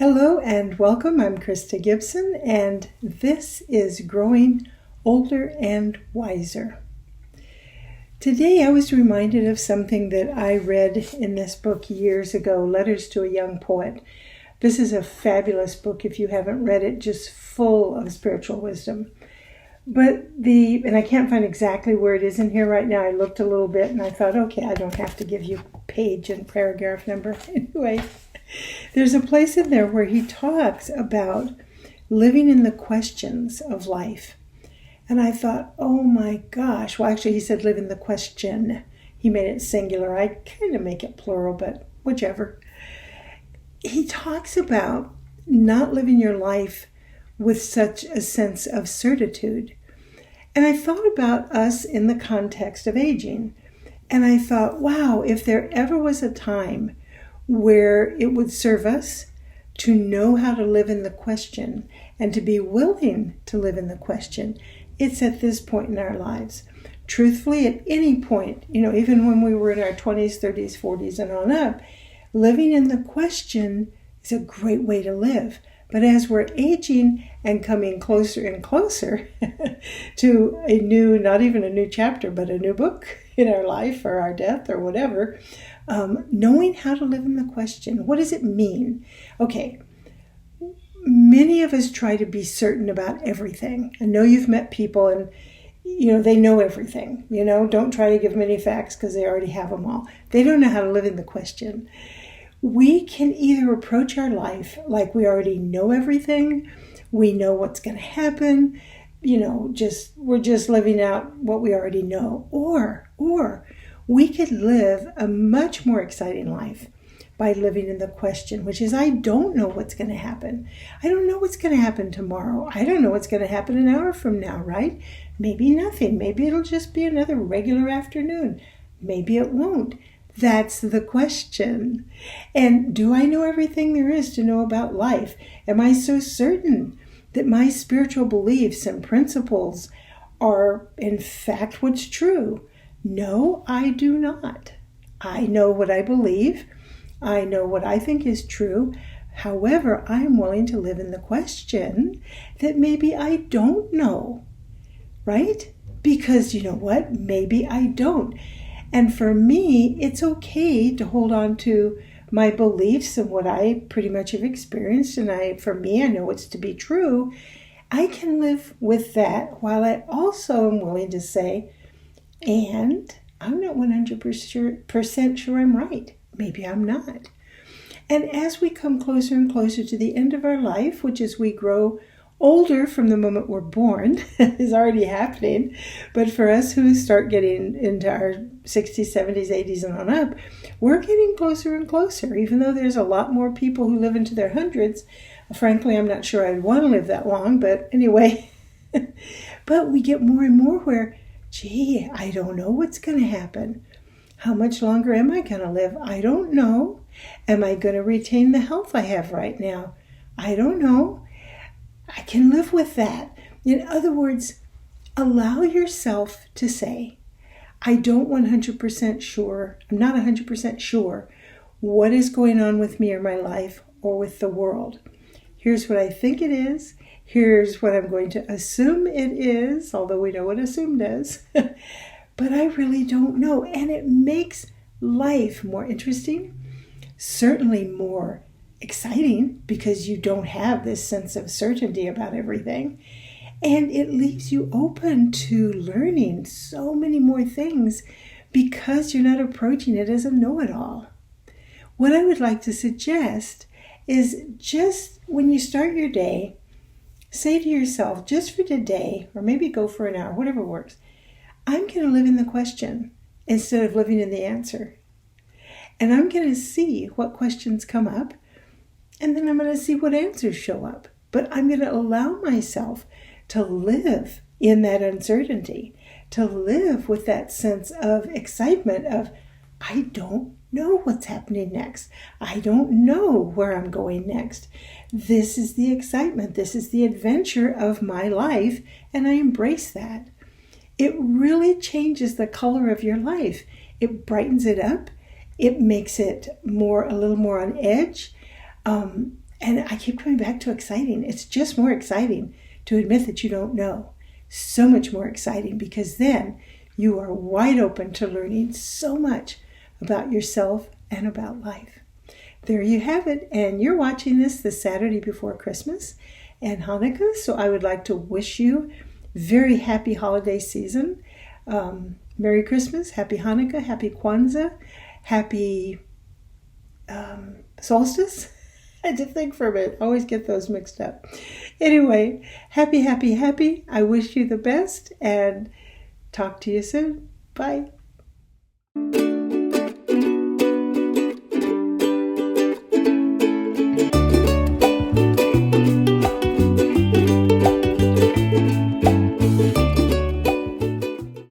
Hello and welcome. I'm Krista Gibson, and this is Growing Older and Wiser. Today I was reminded of something that I read in this book years ago, Letters to a Young Poet. This is a fabulous book if you haven't read it, just full of spiritual wisdom. And I can't find exactly where it is in here right now. I looked a little bit and I thought, okay, I don't have to give you page and paragraph number. Anyway, there's a place in there where he talks about living in the questions of life. And I thought, oh my gosh. Well, actually, he said live in the question. He made it singular. I kind of make it plural, but whichever. He talks about not living your life with such a sense of certitude. And I thought about us in the context of aging. And I thought, wow, if there ever was a time where it would serve us to know how to live in the question and to be willing to live in the question, it's at this point in our lives. Truthfully, at any point, even when we were in our 20s, 30s, 40s, and on up, living in the question is a great way to live. But as we're aging and coming closer and closer to a new, not even a new chapter, but a new book in our life or our death or whatever, knowing how to live in the question. What does it mean? Okay, many of us try to be certain about everything. I know you've met people and, they know everything. Don't try to give them any facts because they already have them all. They don't know how to live in the question. We can either approach our life like we already know everything, we know what's going to happen, we're just living out what we already know, or we could live a much more exciting life by living in the question, which is, I don't know what's going to happen. I don't know what's going to happen tomorrow. I don't know what's going to happen an hour from now, right? Maybe nothing. Maybe it'll just be another regular afternoon. Maybe it won't. That's the question. And do I know everything there is to know about life? Am I so certain that my spiritual beliefs and principles are in fact what's true? No, I do not. I know what I believe. I know what I think is true. However, I am willing to live in the question that maybe I don't know, right? Because you know what? Maybe I don't. And for me, it's okay to hold on to my beliefs and what I pretty much have experienced. And for me, I know it's to be true. I can live with that while I also am willing to say, and I'm not 100% sure I'm right. Maybe I'm not. And as we come closer and closer to the end of our life, which is we grow older from the moment we're born, is already happening. But for us who start getting into our 60s, 70s, 80s, and on up, we're getting closer and closer. Even though there's a lot more people who live into their hundreds, frankly, I'm not sure I'd want to live that long. But anyway, but we get more and more where, gee, I don't know what's going to happen. How much longer am I going to live? I don't know. Am I going to retain the health I have right now? I don't know. I can live with that. In other words, allow yourself to say, I don't 100% sure, I'm not 100% sure what is going on with me or my life or with the world. Here's what I think it is. Here's what I'm going to assume it is, although we know what assume does. But I really don't know. And it makes life more interesting, certainly more exciting, because you don't have this sense of certainty about everything. And it leaves you open to learning so many more things because you're not approaching it as a know-it-all. What I would like to suggest is just when you start your day, say to yourself, just for today, or maybe go for an hour, whatever works, I'm going to live in the question instead of living in the answer. And I'm going to see what questions come up, and then I'm going to see what answers show up. But I'm going to allow myself to live in that uncertainty, to live with that sense of excitement of, I don't know what's happening next. I don't know where I'm going next. This is the excitement. This is the adventure of my life, and I embrace that. It really changes the color of your life. It brightens it up. It makes it a little more on edge. And I keep coming back to exciting. It's just more exciting to admit that you don't know. So much more exciting, because then you are wide open to learning so much about yourself and about life. There you have it. And you're watching this the Saturday before Christmas and Hanukkah. So I would like to wish you very happy holiday season. Merry Christmas, Happy Hanukkah, Happy Kwanzaa, Happy Solstice. I had to think for a minute. I always get those mixed up. Anyway, happy, happy, happy. I wish you the best and talk to you soon. Bye.